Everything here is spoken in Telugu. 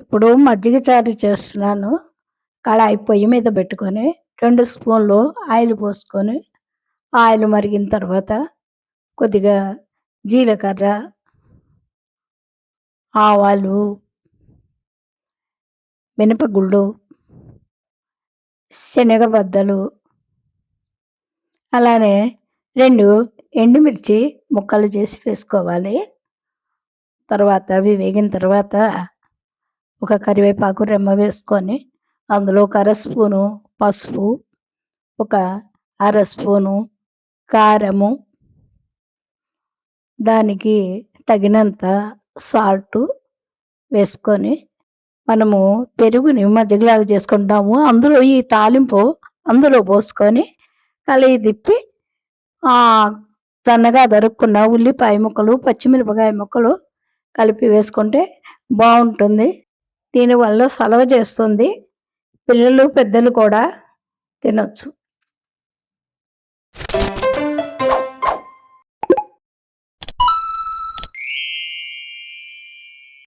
ఇప్పుడు మజ్జిగ చారు చేస్తున్నాను. కళాయి పొయ్యి మీద పెట్టుకొని 2 స్పూన్లు ఆయిల్ పోసుకొని, ఆయిల్ మరిగిన తర్వాత కొద్దిగా జీలకర్ర, ఆవాలు, మినపగుళ్ళు, శనగబద్దలు, అలానే 2 ఎండుమిర్చి ముక్కలు చేసి వేసుకోవాలి. తర్వాత అవి వేగిన తర్వాత ఒక కరివేపాకు రెమ్మ వేసుకొని, అందులో ఒక అర స్పూను పసుపు, ఒక అర స్పూను కారము, దానికి తగినంత సాల్టు వేసుకొని, మనము పెరుగుని మజ్జిగలాగా చేసుకుంటాము. అందులో ఈ తాలింపు అందులో పోసుకొని కలయి తిప్పి సన్నగా తరుక్కున్న ఉల్లిపాయ ముక్కలు, పచ్చిమిరపకాయ ముక్కలు కలిపి వేసుకుంటే బావుంటుంది. దీనివల్ల సలవ చేస్తుంది. పిల్లలు, పెద్దలు కూడా తినొచ్చు.